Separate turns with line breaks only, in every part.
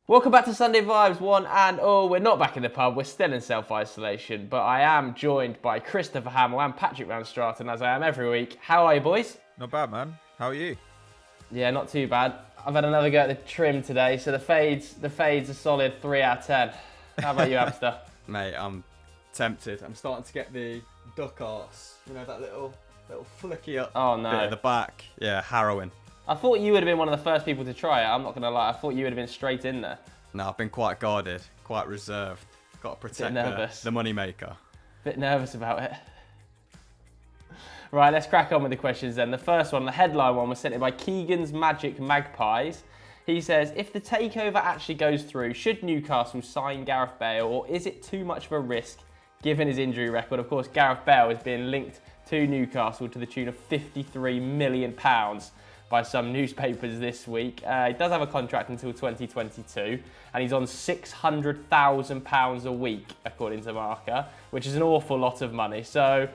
Welcome back to Sunday Vibes, one and all. We're not back in the pub, we're still in self-isolation, but I am joined by Christopher Hamill and Patrick Van Straten, as I am every week. How are you, boys?
Not bad, man. How are you?
Yeah, not too bad. I've had another go at the trim today, so the fade's a solid 3 out of 10. How about you, Hamster?
Mate, I'm tempted. I'm starting to get the duck arse. You know, that little flicky up
Oh, no.
bit at the back. Yeah, harrowing.
I thought you would have been one of the first people to try it, I'm not going to lie. I thought you would have been straight in there.
No, I've been quite guarded, quite reserved. Got to protect the money maker.
Bit nervous about it. Right, let's crack on with the questions then. The first one, the headline one, was sent in by Keegan's Magic Magpies. He says, if the takeover actually goes through, should Newcastle sign Gareth Bale, or is it too much of a risk given his injury record? Of course, Gareth Bale is being linked to Newcastle to the tune of £53 million by some newspapers this week. He does have a contract until 2022, and he's on £600,000 a week, according to Marca, which is an awful lot of money. So,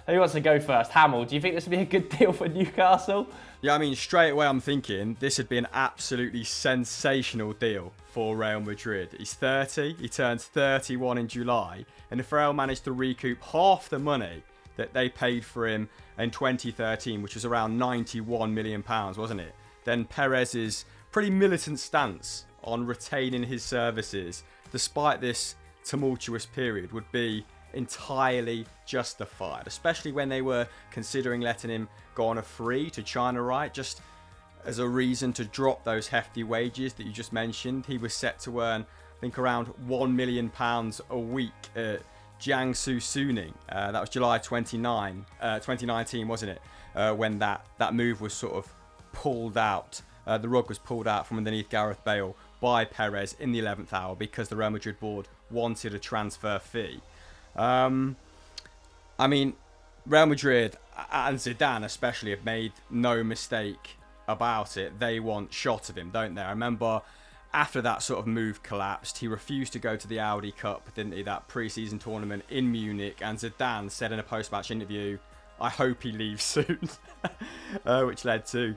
who wants to go first? Hamill, do you think this would be a good deal for Newcastle?
Yeah, I mean, straight away I'm thinking this would be an absolutely sensational deal for Real Madrid. He's 30, he turns 31 in July, and if Real managed to recoup half the money that they paid for him in 2013, which was around £91 million, wasn't it? Then Perez's pretty militant stance on retaining his services, despite this tumultuous period, would be entirely justified, especially when they were considering letting him go on a free to China, right? Just as a reason to drop those hefty wages that you just mentioned. He was set to earn, I think, around £1 million a week at Jiangsu Suning. That was July 2019, wasn't it? When that move was sort of pulled out. The rug was pulled out from underneath Gareth Bale by Perez in the 11th hour because the Real Madrid board wanted a transfer fee. I mean, Real Madrid and Zidane especially have made no mistake about it. They want shots of him, don't they? I remember after that sort of move collapsed, he refused to go to the Audi Cup, didn't he? That pre-season tournament in Munich, and Zidane said in a post-match interview, "I hope he leaves soon," which led to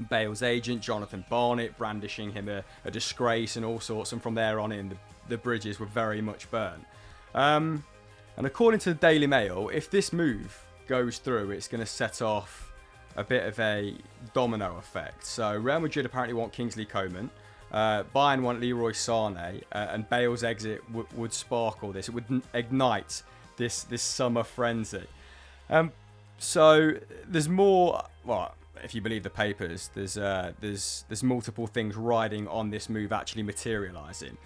Bale's agent, Jonathan Barnett, brandishing him a disgrace and all sorts, and from there on in, the bridges were very much burned. And according to the Daily Mail, if this move goes through, it's going to set off a bit of a domino effect. So Real Madrid apparently want Kingsley Coman. Bayern want Leroy Sané, and Bale's exit would spark all this. It would ignite this summer frenzy. So there's more. Well, if you believe the papers, there's multiple things riding on this move actually materialising.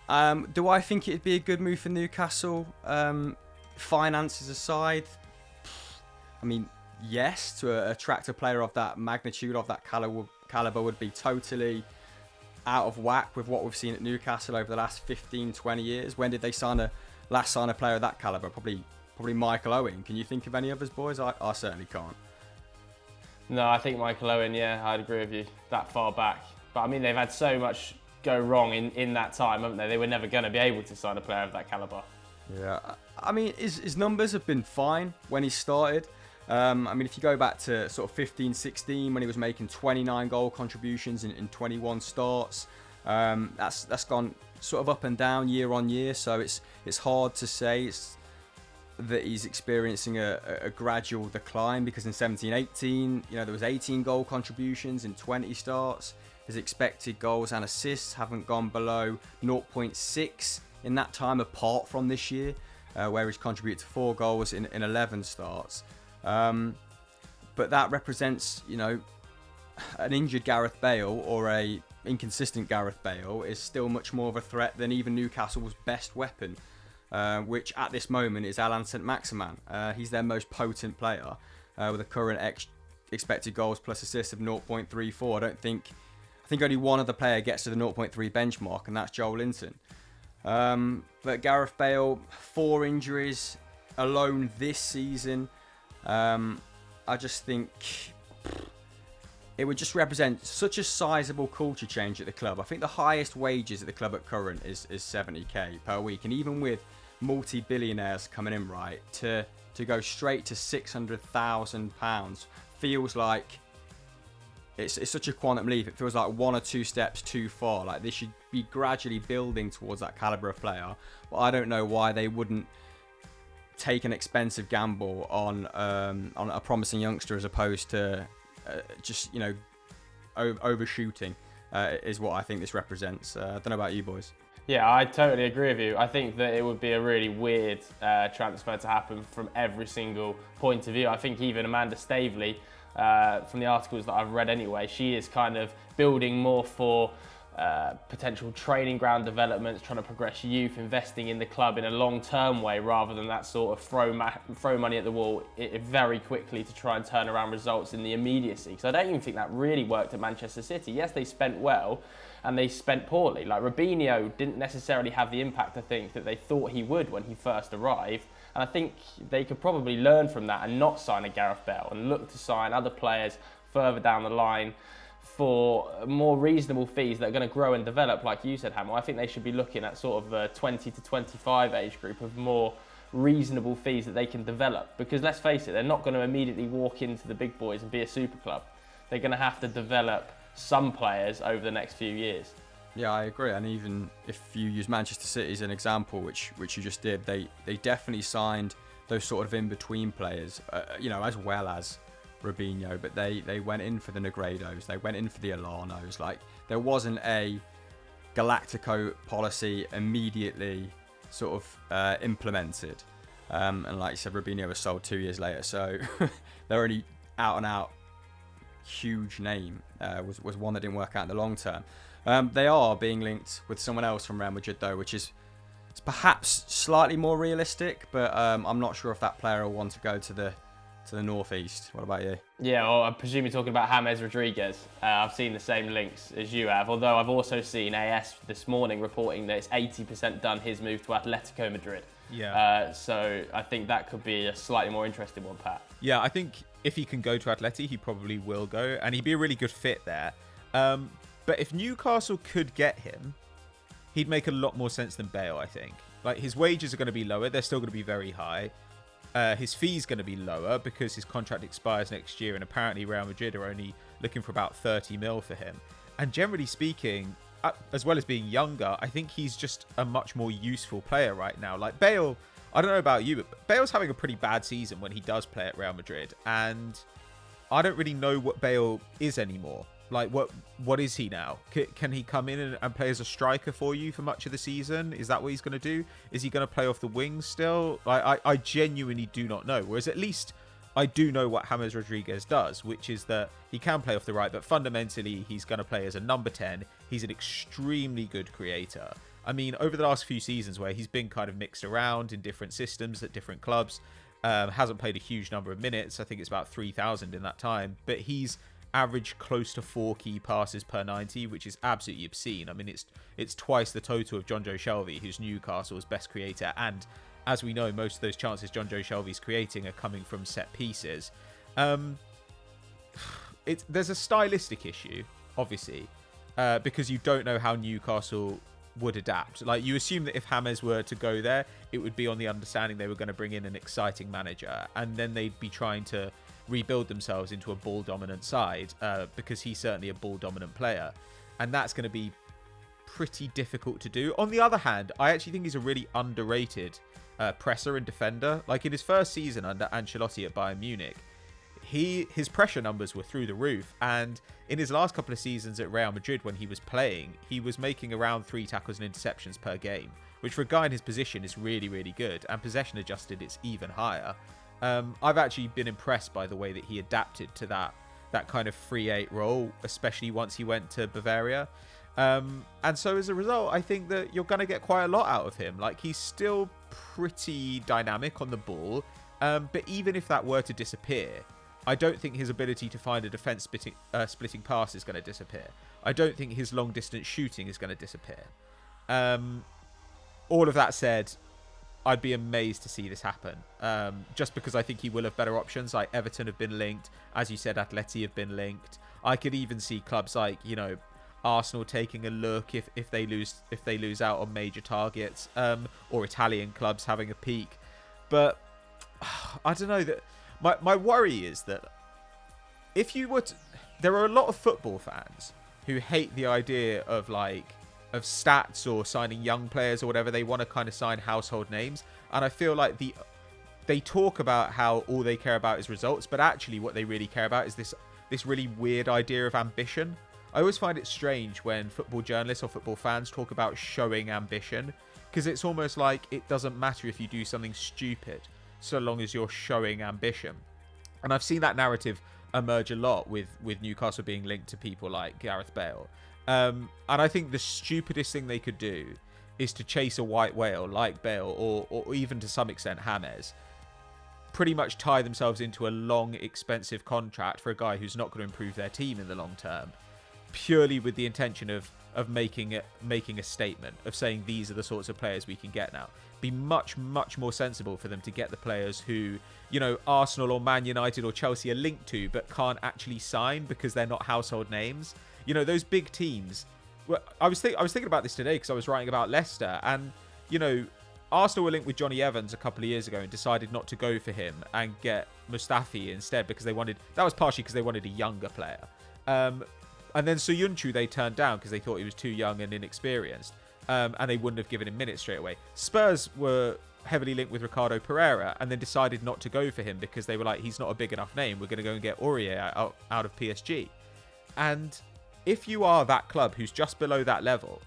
Do I think it'd be a good move for Newcastle? Finances aside, I mean, yes, to attract a player of that magnitude, of that caliber would be totally out of whack with what we've seen at Newcastle over the last 15, 20 years. When did they last sign a player of that caliber? Probably Michael Owen. Can you think of any others, boys? I certainly can't.
No, I think Michael Owen, yeah, I'd agree with you, that far back. But I mean, they've had so much go wrong in that time, haven't they? They were never going to be able to sign a player of that caliber.
Yeah, I mean, his numbers have been fine when he started. I mean, if you go back to sort of 15-16 when he was making 29 goal contributions in 21 starts, that's gone sort of up and down year on year. So it's hard to say that he's experiencing a gradual decline, because in 17-18, there was 18 goal contributions in 20 starts. His expected goals and assists haven't gone below 0.6 in that time, apart from this year, where he's contributed to 4 goals in 11 starts. But that represents, an injured Gareth Bale or a inconsistent Gareth Bale is still much more of a threat than even Newcastle's best weapon, which at this moment is Alan Saint-Maximin. He's their most potent player with a current expected goals plus assists of 0.34. I think only one other player gets to the 0.3 benchmark, and that's Joel Linton. But Gareth Bale, 4 injuries alone this season. I just think it would just represent such a sizable culture change at the club. I think the highest wages at the club at current is 70k per week, and even with multi-billionaires coming in, right, to go straight to £600,000 feels like it's such a quantum leap. It feels like 1 or 2 steps too far. Like, they should be gradually building towards that caliber of player. But I don't know why they wouldn't take an expensive gamble on a promising youngster as opposed to just, you know, overshooting. Is what I think this represents. I don't know about you boys.
Yeah, I totally agree with you. I think that it would be a really weird transfer to happen from every single point of view. I think even Amanda Staveley, from the articles that I've read anyway, she is kind of building more for potential training ground developments, trying to progress youth, investing in the club in a long-term way rather than that sort of throw money at the wall very quickly to try and turn around results in the immediacy. Because I don't even think that really worked at Manchester City. Yes, they spent well and they spent poorly. Like, Robinho didn't necessarily have the impact, I think, that they thought he would when he first arrived. And I think they could probably learn from that and not sign a Gareth Bale and look to sign other players further down the line for more reasonable fees that are going to grow and develop, like you said, Hamill. I think they should be looking at sort of a 20 to 25 age group of more reasonable fees that they can develop. Because let's face it, they're not going to immediately walk into the big boys and be a super club. They're going to have to develop some players over the next few years.
Yeah, I agree. And even if you use Manchester City as an example, which you just did, they definitely signed those sort of in-between players, you know, as well as Robinho, but they went in for the Negredos, they went in for the Alanos. Like, there wasn't a Galactico policy immediately sort of implemented. And like you said, Robinho was sold 2 years later, so they're only out and out huge name was one that didn't work out in the long term. They are being linked with someone else from Real Madrid though, which is perhaps slightly more realistic, but I'm not sure if that player will want to go to the northeast. What about you?
Yeah, well, I presume you're talking about James Rodriguez. I've seen the same links as you have, although I've also seen AS this morning reporting that it's 80% done his move to Atletico Madrid.
Yeah.
So I think that could be a slightly more interesting one, Pat.
Yeah, I think if he can go to Atleti, he probably will go, and he'd be a really good fit there. But if Newcastle could get him, he'd make a lot more sense than Bale, I think. Like, his wages are going to be lower. They're still going to be very high. His fee's going to be lower because his contract expires next year, and apparently Real Madrid are only looking for about 30 mil for him. And generally speaking, as well as being younger, I think he's just a much more useful player right now. Like, Bale, I don't know about you, but Bale's having a pretty bad season when he does play at Real Madrid, and I don't really know what Bale is anymore. Like, what is he now? Can he come in and play as a striker for you for much of the season? Is that what he's going to do? Is he going to play off the wings still? Like, I genuinely do not know. Whereas at least I do know what James Rodriguez does, which is that he can play off the right, but fundamentally he's going to play as a number 10. He's an extremely good creator. I mean, over the last few seasons where he's been kind of mixed around in different systems at different clubs, hasn't played a huge number of minutes. I think it's about 3,000 in that time, but he's averaged close to 4 key passes per 90, which is absolutely obscene. I mean, it's twice the total of Jonjo Shelvey, who's Newcastle's best creator, and as we know, most of those chances Jonjo Shelvey's creating are coming from set pieces. There's a stylistic issue, obviously, because you don't know how Newcastle would adapt. Like, you assume that if James were to go there, it would be on the understanding they were going to bring in an exciting manager, and then they'd be trying to rebuild themselves into a ball-dominant side, because he's certainly a ball-dominant player, and that's going to be pretty difficult to do. On the other hand, I actually think he's a really underrated presser and defender. Like, in his first season under Ancelotti at Bayern Munich, his pressure numbers were through the roof, and in his last couple of seasons at Real Madrid when he was playing, he was making around 3 tackles and interceptions per game, which for a guy in his position is really, really good, and possession adjusted it's even higher. I've actually been impressed by the way that he adapted to that kind of 3-8 role, especially once he went to Bavaria. And so as a result, I think that you're going to get quite a lot out of him. Like, he's still pretty dynamic on the ball, but even if that were to disappear, I don't think his ability to find a defense splitting pass is going to disappear. I don't think his long distance shooting is going to disappear. All of that said, I'd be amazed to see this happen, just because I think he will have better options. Like, Everton have been linked, as you said, Atleti have been linked. I could even see clubs like, you know, Arsenal taking a look if they lose out on major targets, or Italian clubs having a peek. But I don't know, that my worry is that if you were to, there are a lot of football fans who hate the idea of of stats or signing young players or whatever. They want to kind of sign household names, and I feel like they talk about how all they care about is results, but actually what they really care about is this really weird idea of ambition. I always find it strange when football journalists or football fans talk about showing ambition, because it's almost like it doesn't matter if you do something stupid so long as you're showing ambition. And I've seen that narrative emerge a lot with Newcastle being linked to people like Gareth Bale. And I think the stupidest thing they could do is to chase a white whale like Bale or even to some extent James, pretty much tie themselves into a long, expensive contract for a guy who's not going to improve their team in the long term, purely with the intention of making a statement, of saying these are the sorts of players we can get now. Be much, much more sensible for them to get the players who, Arsenal or Man United or Chelsea are linked to but can't actually sign because they're not household names. Those big teams. Well, I was thinking about this today because I was writing about Leicester, and Arsenal were linked with Johnny Evans a couple of years ago and decided not to go for him and get Mustafi instead because that was partially because they wanted a younger player. And then Soyuncu they turned down because they thought he was too young and inexperienced, and they wouldn't have given him minutes straight away. Spurs were heavily linked with Ricardo Pereira and then decided not to go for him because they were like, he's not a big enough name. We're going to go and get Aurier out of PSG. And if you are that club who's just below that level,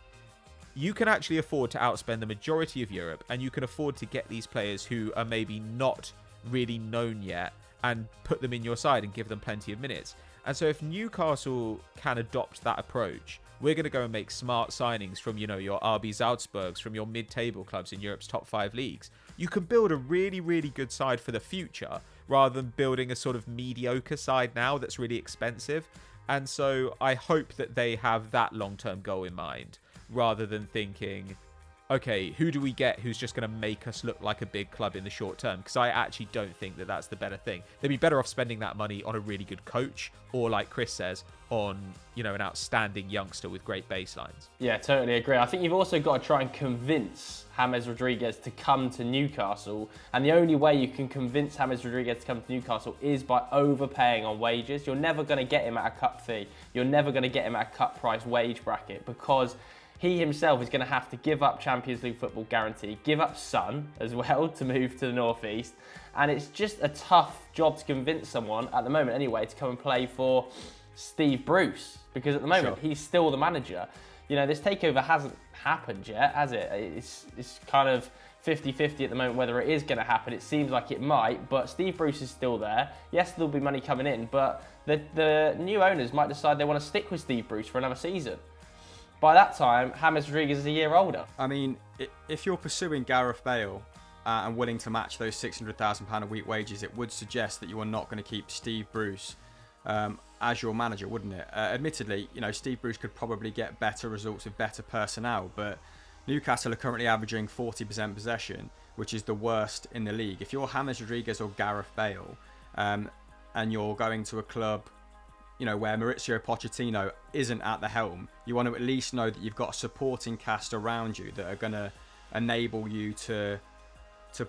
you can actually afford to outspend the majority of Europe, and you can afford to get these players who are maybe not really known yet and put them in your side and give them plenty of minutes. And so if Newcastle can adopt that approach, we're going to go and make smart signings from, your RB Salzburgs, from your mid-table clubs in Europe's top 5 leagues. You can build a really, really good side for the future rather than building a sort of mediocre side now that's really expensive. And so I hope that they have that long-term goal in mind rather than thinking, okay, who do we get who's just going to make us look like a big club in the short term? Because I actually don't think that that's the better thing. They'd be better off spending that money on a really good coach or, like Chris says, on, an outstanding youngster with great baselines.
Yeah, totally agree. I think you've also got to try and convince James Rodriguez to come to Newcastle. And the only way you can convince James Rodriguez to come to Newcastle is by overpaying on wages. You're never going to get him at a cut fee. You're never going to get him at a cut price wage bracket, because he himself is going to have to give up Champions League football guarantee, give up Sun as well to move to the Northeast. And it's just a tough job to convince someone, at the moment anyway, to come and play for Steve Bruce, because at the moment he's still the manager. This takeover hasn't happened yet, has it? It's kind of 50-50 at the moment whether it is going to happen. It seems like it might, but Steve Bruce is still there. Yes, there'll be money coming in, but the new owners might decide they want to stick with Steve Bruce for another season. By that time, James Rodriguez is a year older.
I mean, if you're pursuing Gareth Bale and willing to match those £600,000 a week wages, it would suggest that you are not going to keep Steve Bruce as your manager, wouldn't it? Admittedly, Steve Bruce could probably get better results with better personnel, but Newcastle are currently averaging 40% possession, which is the worst in the league. If you're James Rodriguez or Gareth Bale and you're going to a club where Maurizio Pochettino isn't at the helm, you want to at least know that you've got a supporting cast around you that are going to enable you to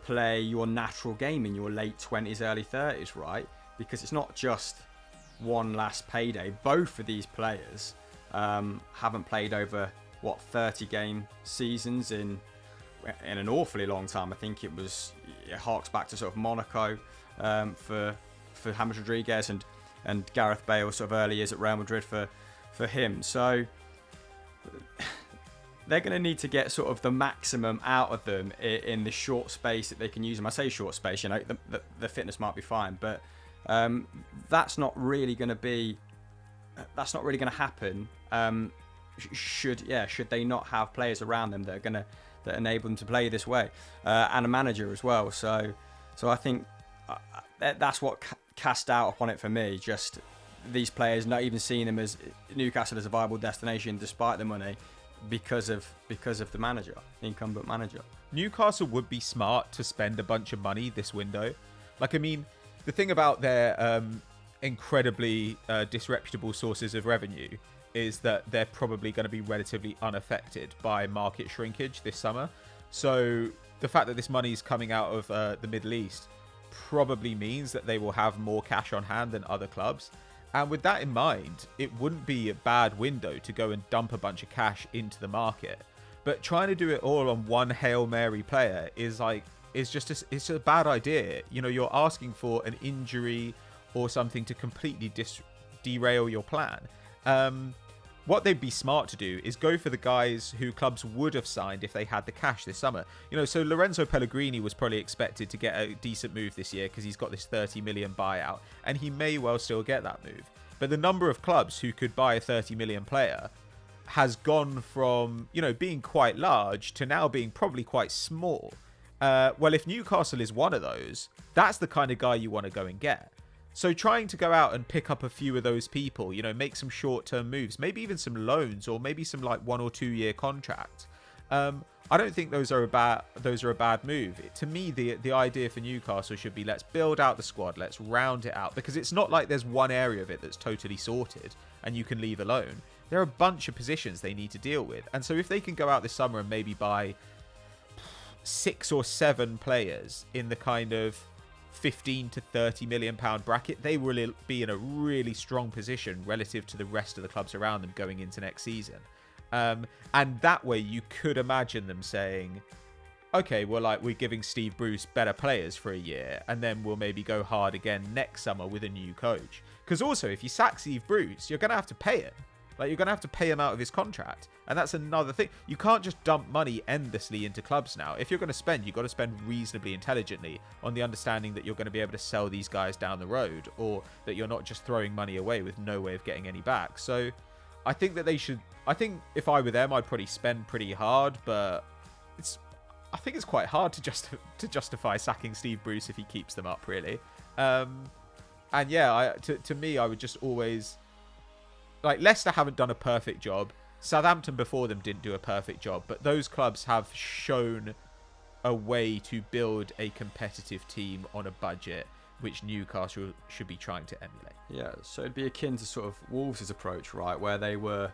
play your natural game in your late 20s, early 30s, right? Because it's not just one last payday. Both of these players haven't played over, 30-game seasons in an awfully long time. I think it harks back to sort of Monaco for James Rodriguez and Gareth Bale sort of early years at Real Madrid for him. So they're going to need to get sort of the maximum out of them in the short space that they can use them. I say short space, the fitness might be fine, but that's not really going to happen. Should they not have players around them that enable them to play this way, and a manager as well. So I think that's what cast out upon it for me. Just these players not even seeing them as Newcastle as a viable destination despite the money, because of the manager, the incumbent manager.
Newcastle would be smart to spend a bunch of money this window. The thing about their incredibly disreputable sources of revenue is that they're probably going to be relatively unaffected by market shrinkage this summer. So the fact that this money is coming out of the Middle East probably means that they will have more cash on hand than other clubs. And with that in mind, it wouldn't be a bad window to go and dump a bunch of cash into the market. But trying to do it all on one Hail Mary player is it's a bad idea. You know, you're asking for an injury or something to completely derail your plan. What they'd be smart to do is go for the guys who clubs would have signed if they had the cash this summer. You know, so Lorenzo Pellegrini was probably expected to get a decent move this year because he's got this 30 million buyout, and he may well still get that move. But the number of clubs who could buy a 30 million player has gone from, you know, being quite large to now being probably quite small. Well, if Newcastle is one of those, that's the kind of guy you want to go and get. So trying to go out and pick up a few of those people, you know, make some short-term moves, maybe even some loans or maybe some like 1 or 2 year contracts. I don't think those are a bad move. To me, the idea for Newcastle should be, let's build out the squad, let's round it out, because it's not like there's one area of it that's totally sorted and you can leave alone. There are a bunch of positions they need to deal with. And so if they can go out this summer and maybe buy 6 or 7 players in the kind of 15 to 30 million pound bracket, they will be in a really strong position relative to the rest of the clubs around them going into next season. And that way you could imagine them saying, okay, well, like, we're giving Steve Bruce better players for a year, and then we'll maybe go hard again next summer with a new coach. Because also, if you sack Steve Bruce, you're going to have to pay him. Like, you're going to have to pay him out of his contract. And that's another thing. You can't just dump money endlessly into clubs now. If you're going to spend, you've got to spend reasonably intelligently, on the understanding that you're going to be able to sell these guys down the road, or that you're not just throwing money away with no way of getting any back. So I think that they should... I think if I were them, I'd probably spend pretty hard, but I think it's quite hard to justify sacking Steve Bruce if he keeps them up, really. And yeah, to me, I would just always... Like, Leicester haven't done a perfect job. Southampton before them didn't do a perfect job, but those clubs have shown a way to build a competitive team on a budget, which Newcastle should be trying to emulate.
Yeah, so it'd be akin to sort of Wolves' approach, right, where they were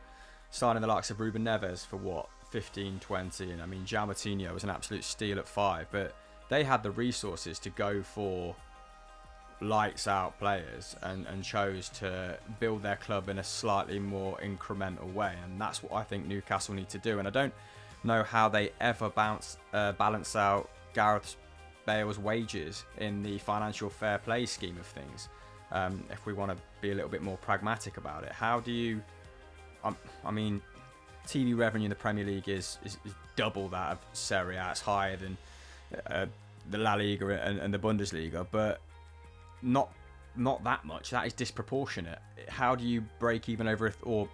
signing the likes of Ruben Neves for what, 15, 20, and I mean, João Moutinho was an absolute steal at 5, but they had the resources to go for lights out players and chose to build their club in a slightly more incremental way, and that's what I think Newcastle need to do. And I don't know how they ever balance out Gareth Bale's wages in the financial fair play scheme of things. If we want to be a little bit more pragmatic about it, how do you... I mean, TV revenue in the Premier League is double that of Serie A. It's higher than the La Liga and the Bundesliga, but not that much. That is disproportionate. How do you break even over or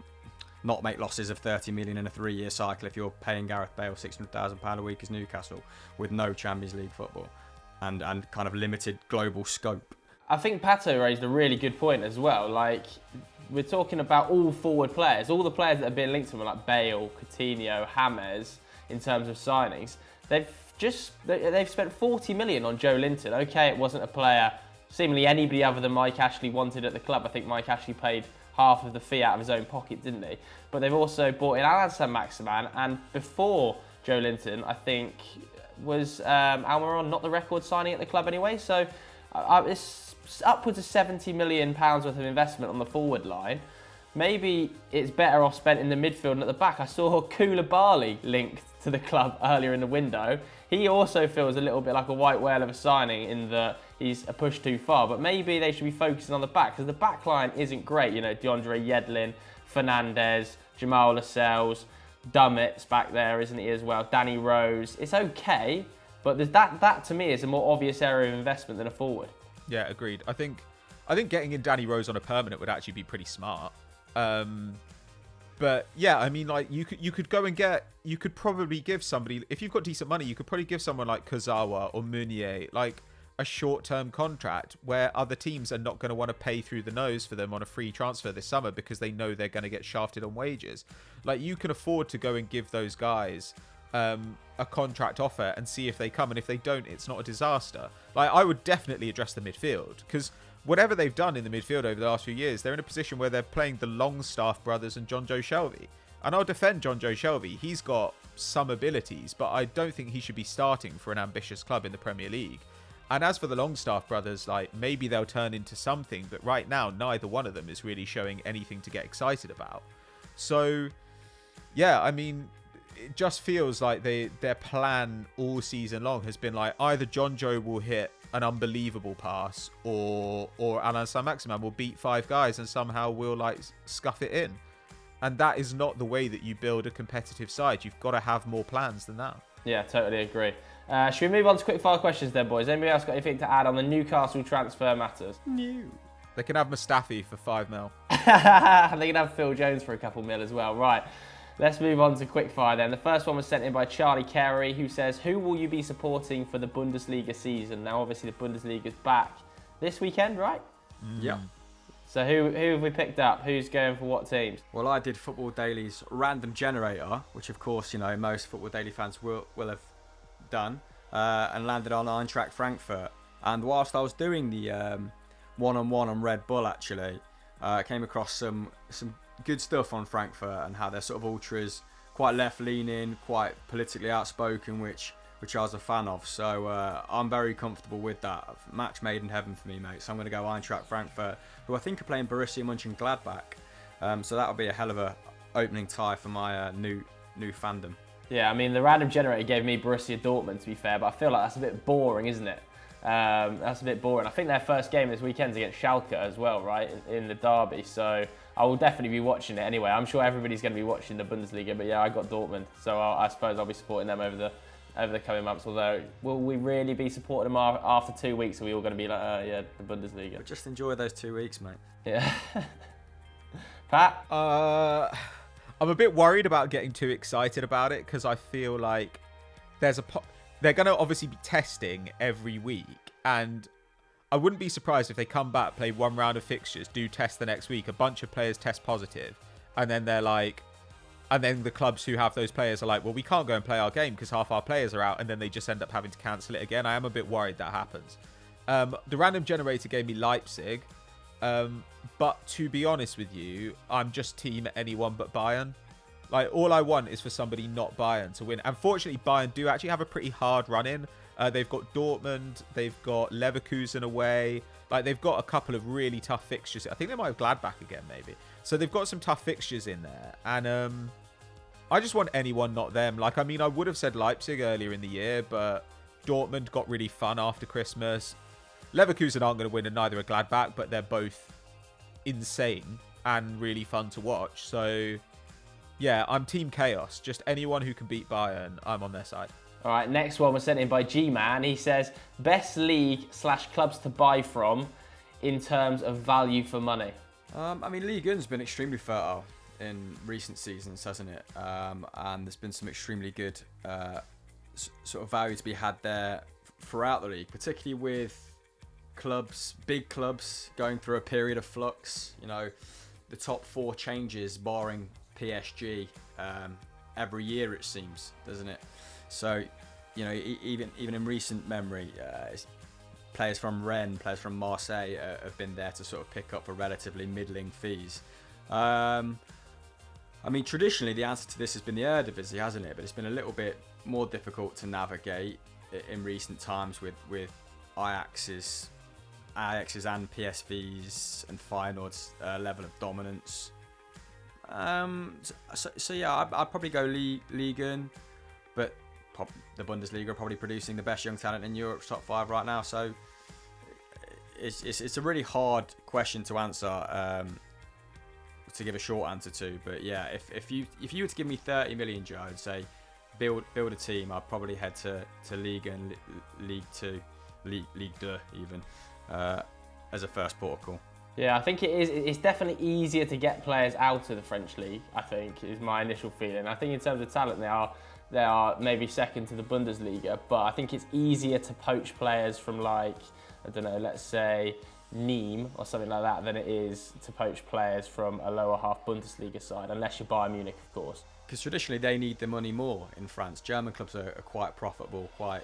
not make losses of 30 million in a 3-year cycle if you're paying Gareth Bale £600,000 a week as Newcastle with no Champions League football and kind of limited global scope?
I think Pato raised a really good point as well. Like, we're talking about all forward players, all the players that have been linked to them, like Bale, Coutinho, James, in terms of signings. They've spent 40 million on Joe Linton. Okay, it wasn't a player seemingly anybody other than Mike Ashley wanted at the club. I think Mike Ashley paid half of the fee out of his own pocket, didn't he? But they've also bought in Alan Saint-Maximin, and before Joe Linton, I think, was Almiron not the record signing at the club anyway. So it's upwards of £70 million worth of investment on the forward line. Maybe it's better off spent in the midfield and at the back. I saw Koulibaly linked to the club earlier in the window. He also feels a little bit like a white whale of a signing in that he's a push too far. But maybe they should be focusing on the back, because the back line isn't great. You know, DeAndre Yedlin, Fernandez, Jamal Lascelles, Dummett's back there, isn't he, as well? Danny Rose. It's okay, but there's that to me is a more obvious area of investment than a forward.
Yeah, agreed. I think getting in Danny Rose on a permanent would actually be pretty smart. But yeah, I mean, like, you could probably give somebody, if you've got decent money, you could probably give someone like Kurzawa or Meunier like a short-term contract where other teams are not going to want to pay through the nose for them on a free transfer this summer because they know they're going to get shafted on wages. Like, you can afford to go and give those guys a contract offer and see if they come, and if they don't, it's not a disaster. Like, I would definitely address the midfield, because whatever they've done in the midfield over the last few years, they're in a position where they're playing the Longstaff brothers and John Joe Shelvey. And I'll defend John Joe Shelvey. He's got some abilities, but I don't think he should be starting for an ambitious club in the Premier League. And as for the Longstaff brothers, like maybe they'll turn into something, but right now neither one of them is really showing anything to get excited about. So, yeah, I mean, it just feels like their plan all season long has been like either John Joe will hit an unbelievable pass or Alain Saint-Maximin will beat 5 guys and somehow will like scuff it in. And that is not the way that you build a competitive side. You've got to have more plans than that.
Yeah, totally agree. Should we move on to quick fire questions then, boys? Anybody else got anything to add on the Newcastle transfer matters?
No.
They can have Mustafi for 5 mil.
They can have Phil Jones for a couple mil as well. Right, let's move on to quickfire then. The first one was sent in by Charlie Carey, who says, who will you be supporting for the Bundesliga season? Now, obviously, the Bundesliga's back this weekend, right?
Yeah.
So who have we picked up? Who's going for what teams?
Well, I did Football Daily's random generator, which of course, most Football Daily fans will have done, and landed on Eintracht Frankfurt. And whilst I was doing the one-on-one on Red Bull, actually, I came across some good stuff on Frankfurt and how they're sort of ultras, quite left-leaning, quite politically outspoken, which I was a fan of. So I'm very comfortable with that. Match made in heaven for me, mate. So I'm going to go Eintracht Frankfurt, who I think are playing Borussia Mönchengladbach. So that'll be a hell of a opening tie for my new fandom.
Yeah, I mean, the random generator gave me Borussia Dortmund, to be fair, but I feel like that's a bit boring, isn't it? That's a bit boring. I think their first game this weekend's against Schalke as well, right, in the derby. So I will definitely be watching it anyway. I'm sure everybody's going to be watching the Bundesliga, but yeah, I got Dortmund. So I suppose I'll be supporting them over the coming months. Although, will we really be supporting them after 2 weeks? Are we all going to be like, yeah, the Bundesliga?
But just enjoy those 2 weeks, mate.
Yeah. Pat?
I'm a bit worried about getting too excited about it because I feel like they're going to obviously be testing every week, and I wouldn't be surprised if they come back, play one round of fixtures, do test the next week, a bunch of players test positive, and then they're like, and then the clubs who have those players are like, well, we can't go and play our game because half our players are out, and then they just end up having to cancel it again. I am a bit worried that happens. The random generator gave me Leipzig. But to be honest with you, I'm just team anyone but Bayern. Like, all I want is for somebody not Bayern to win. Unfortunately, Bayern do actually have a pretty hard run in. They've got Dortmund, they've got Leverkusen away. Like, they've got a couple of really tough fixtures. I think they might have Gladbach again, maybe. So they've got some tough fixtures in there. And I just want anyone not them. Like, I mean, I would have said Leipzig earlier in the year, but Dortmund got really fun after Christmas. Leverkusen aren't going to win, and neither are Gladbach, but they're both insane and really fun to watch. So, yeah, I'm Team Chaos. Just anyone who can beat Bayern, I'm on their side.
All right, next one was sent in by G-Man. He says, best league/clubs to buy from in terms of value for money.
I mean, Ligue 1's been extremely fertile in recent seasons, hasn't it? And there's been some extremely good sort of value to be had there throughout the league, particularly with big clubs going through a period of flux. The top 4 changes, barring PSG, every year it seems, doesn't it? So, even in recent memory, players from Rennes, players from Marseille have been there to sort of pick up for relatively middling fees. I mean, traditionally the answer to this has been the Eredivisie, hasn't it? But it's been a little bit more difficult to navigate in recent times with Ajax's and PSV's and Feyenoord's level of dominance. So yeah, I'd probably go Ligue 1, but the Bundesliga are probably producing the best young talent in Europe's top 5 right now. So it's a really hard question to answer, to give a short answer to. But yeah, if you were to give me 30 million, Joe, I'd say build a team. I'd probably head to Ligue 1, League 2, League 2 even. As a first port of call.
Yeah, I think it is. It's definitely easier to get players out of the French league, I think, is my initial feeling. I think in terms of talent, they are maybe second to the Bundesliga, but I think it's easier to poach players from, like, I don't know, let's say Nîmes or something like that, than it is to poach players from a lower half Bundesliga side, unless you're Bayern Munich, of course.
Because traditionally they need the money more in France. German clubs are quite profitable, quite,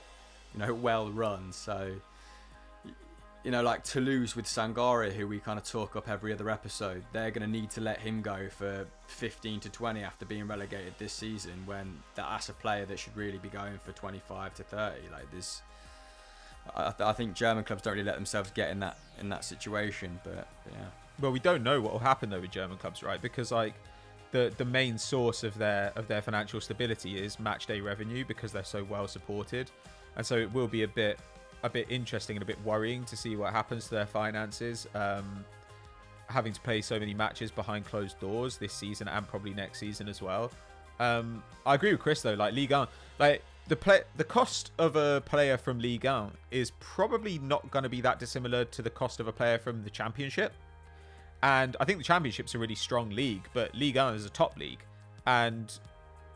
well run. So, like Toulouse with Sangare, who we kind of talk up every other episode, they're going to need to let him go for 15 to 20 after being relegated this season, when that's a player that should really be going for 25 to 30. Like, I think German clubs don't really let themselves get in that situation. But yeah.
Well, we don't know what will happen though with German clubs, right? Because like the main source of their financial stability is match day revenue because they're so well supported, and so it will be a bit interesting and a bit worrying to see what happens to their finances. Having to play so many matches behind closed doors this season and probably next season as well. I agree with Chris though. Like Ligue 1, like the cost of a player from Ligue 1 is probably not going to be that dissimilar to the cost of a player from the Championship. And I think the Championship's a really strong league, but Ligue 1 is a top league. And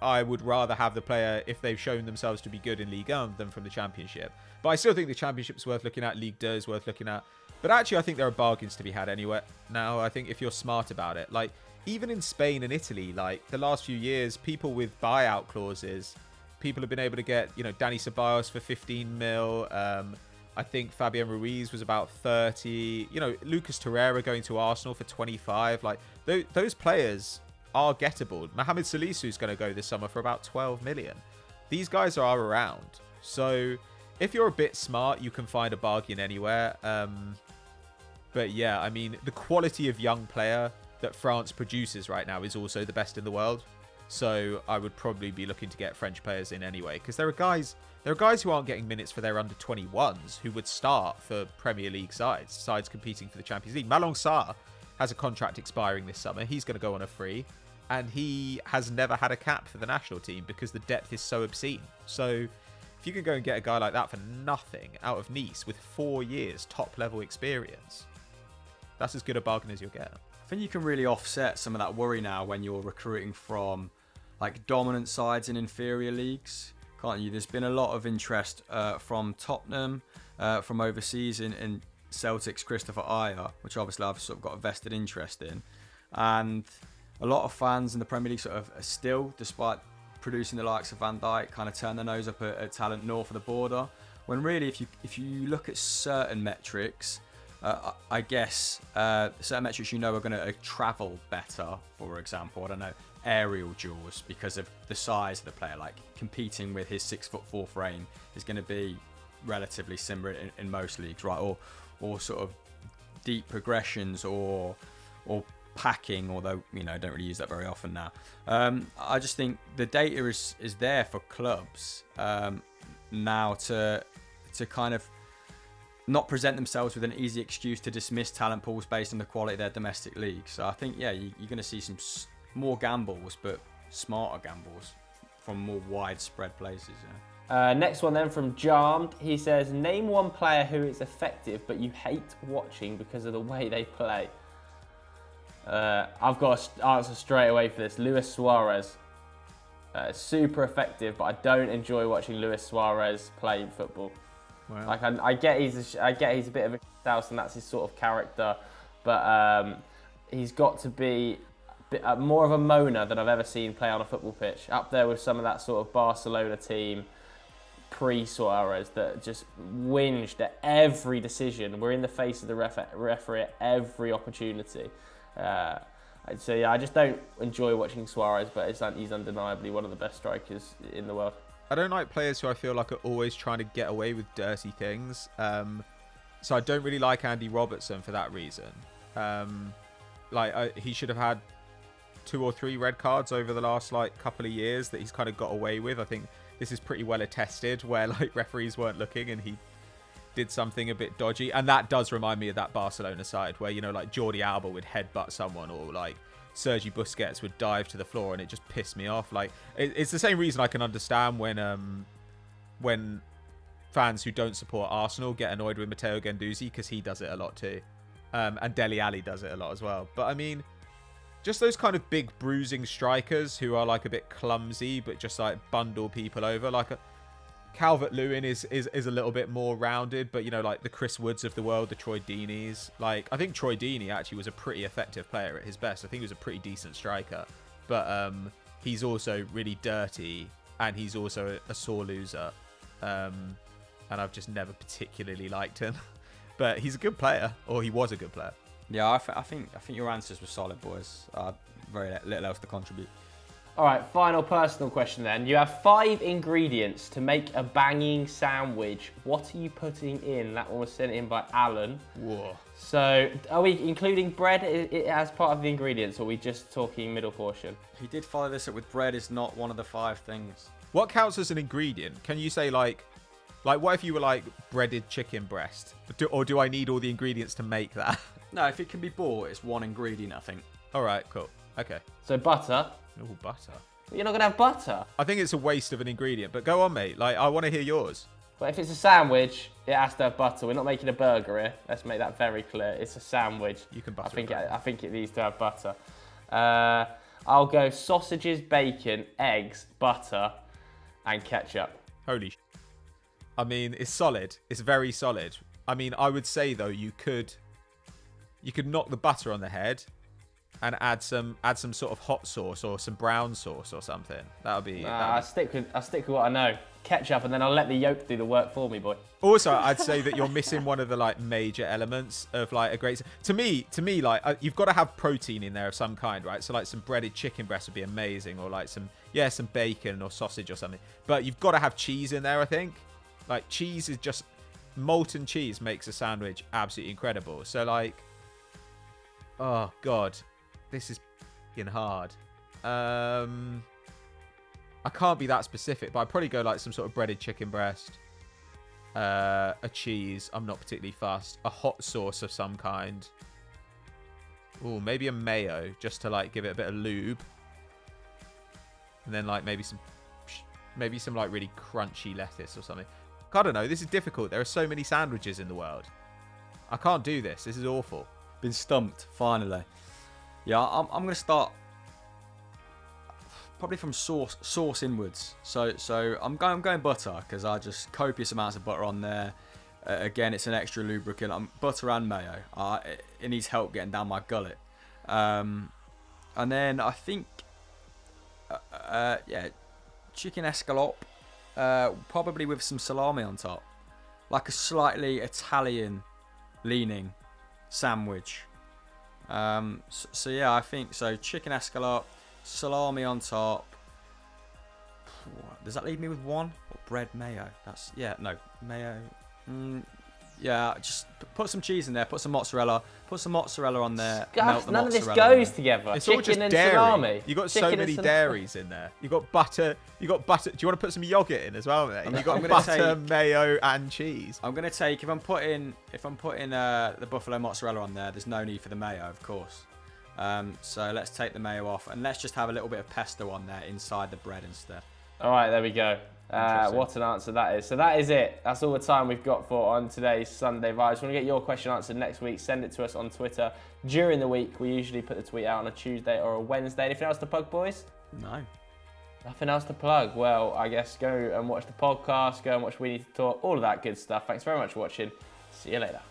I would rather have the player if they've shown themselves to be good in Ligue 1 than from the Championship. But I still think the Championship's worth looking at. Ligue 2 is worth looking at. But actually, I think there are bargains to be had anywhere. Now, I think if you're smart about it, like even in Spain and Italy, like the last few years, people with buyout clauses, people have been able to get, you know, Dani Ceballos for 15 mil. I think Fabian Ruiz was about 30. You know, Lucas Torreira going to Arsenal for 25. Like those players are gettable. Mohamed Salisu is going to go this summer for about 12 million. These guys are around. So if you're a bit smart, you can find a bargain anywhere. But yeah, I mean, the quality of young player that France produces right now is also the best in the world. So I would probably be looking to get French players in anyway, because there are guys who aren't getting minutes for their under 21s who would start for Premier League sides competing for the Champions League. Malang Sarr has a contract expiring this summer. He's going to go on a free, and he has never had a cap for the national team because the depth is so obscene. So if you can go and get a guy like that for nothing out of Nice with 4 years top level experience, that's as good a bargain as you'll get.
I think you can really offset some of that worry now when you're recruiting from like dominant sides in inferior leagues, can't you? There's been a lot of interest from Tottenham, from overseas in Celtic's Christopher Ajer, which obviously I've sort of got a vested interest in. And a lot of fans in the Premier League sort of are still, despite producing the likes of Van Dijk, kind of turn their nose up at talent north of the border. When really, if you look at certain metrics, I guess certain metrics are going to travel better. For example, I don't know, aerial duels, because of the size of the player. Like competing with his 6'4" frame is going to be relatively similar in most leagues, right? Or sort of deep progressions or packing, although I don't really use that very often now. I just think the data is there for clubs now to kind of not present themselves with an easy excuse to dismiss talent pools based on the quality of their domestic league. So I think, yeah, you're going to see some more gambles, but smarter gambles from more widespread places. Yeah.
Next one then from Jarmed. He says, name one player who is effective but you hate watching because of the way they play. I've got to answer straight away for this. Luis Suarez. Super effective, but I don't enjoy watching Luis Suarez play football.
Wow.
Like I get he's a bit of a house and that's his sort of character, but he's got to be more of a moaner than I've ever seen play on a football pitch. Up there with some of that sort of Barcelona team pre-Suarez that just whinged at every decision. We're in the face of the referee at every opportunity. So yeah, I just don't enjoy watching Suarez, but he's undeniably one of the best strikers in the world.
I don't like players who I feel like are always trying to get away with dirty things. So I don't really like Andy Robertson for that reason. He should have had 2 or 3 red cards over the last couple of years that he's kind of got away with. I think this is pretty well attested where referees weren't looking and he did something a bit dodgy. And that does remind me of that Barcelona side where, Jordi Alba would headbutt someone, or Sergi Busquets would dive to the floor, and it just pissed me off. It's the same reason I can understand when fans who don't support Arsenal get annoyed with Matteo Guendouzi, because he does it a lot too. And Dele Alli does it a lot as well. But I mean, just those kind of big bruising strikers who are a bit clumsy, but just bundle people over. Calvert-Lewin is a little bit more rounded, but the Chris Woods of the world, the Troy Deeneys. I think Troy Deeney actually was a pretty effective player at his best. I think he was a pretty decent striker, but he's also really dirty, and he's also a sore loser. And I've just never particularly liked him. But he's a good player, or he was a good player.
Yeah, I think your answers were solid, boys. Very little else to contribute.
All right, final personal question then. You have 5 ingredients to make a banging sandwich. What are you putting in? That one was sent in by Alan.
Whoa.
So, are we including bread as part of the ingredients, or are we just talking middle portion?
He did follow this up with bread is not one of the 5 things.
What counts as an ingredient? Can you say like what if you were like breaded chicken breast? Or do I need all the ingredients to make that?
No, if it can be bought, it's one ingredient, I think.
All right, cool. Okay.
So butter.
Oh, butter.
You're not going to have butter.
I think it's a waste of an ingredient, but go on, mate. Like, I want to hear yours.
But if it's a sandwich, it has to have butter. We're not making a burger here. Let's make that very clear. It's a sandwich.
You can butter
I think it needs to have butter. I'll go sausages, bacon, eggs, butter, and ketchup.
Holy sh**. I mean, it's solid. It's very solid. I mean, I would say, though, you could knock the butter on the head and add some sort of hot sauce or some brown sauce or something. I'll
stick with what I know. Ketchup, and then I'll let the yolk do the work for me, boy.
Also, I'd say that you're missing one of the like major elements of like a great. To me, like you've got to have protein in there of some kind, right? So like some breaded chicken breast would be amazing, or like some bacon or sausage or something. But you've got to have cheese in there, I think. Like cheese is just molten cheese makes a sandwich absolutely incredible. So like, oh god, this is fucking hard. I can't be that specific, but I'd probably go like some sort of breaded chicken breast, a cheese. I'm not particularly fussed. A hot sauce of some kind. Ooh, maybe a mayo just to like give it a bit of lube. And then like maybe some like really crunchy lettuce or something. I don't know. This is difficult. There are so many sandwiches in the world. I can't do this. This is awful.
Been stumped, finally. Yeah, I'm going to start probably from sauce inwards. So I'm going butter because I just copious amounts of butter on there. Again, it's an extra lubricant. Butter and mayo. It needs help getting down my gullet. And then I think, chicken escalope, probably with some salami on top, like a slightly Italian leaning sandwich. So yeah, I think so. Chicken escalope, salami on top. Does that leave me with one? Or bread, mayo? Mayo. Yeah, just put some cheese in there. Put some mozzarella. Put some mozzarella on there.
None of this goes together.
It's
chicken
all just
and
dairy.
salami.
You got so many dairies in there. You got butter. Do you want to put some yogurt in as well, mate? You got butter, mayo, and cheese.
I'm gonna take if I'm putting the buffalo mozzarella on there. There's no need for the mayo, of course. So let's take the mayo off and let's just have a little bit of pesto on there inside the bread instead.
All right, there we go. What an answer that is. So that is it. That's all the time we've got for on today's Sunday Vibes. If you want to get your question answered next week, send it to us on Twitter during the week. We usually put the tweet out on a Tuesday or a Wednesday. Anything else to plug, boys?
No.
Nothing else to plug. Well, I guess go and watch the podcast, go and watch We Need to Talk, all of that good stuff. Thanks very much for watching. See you later.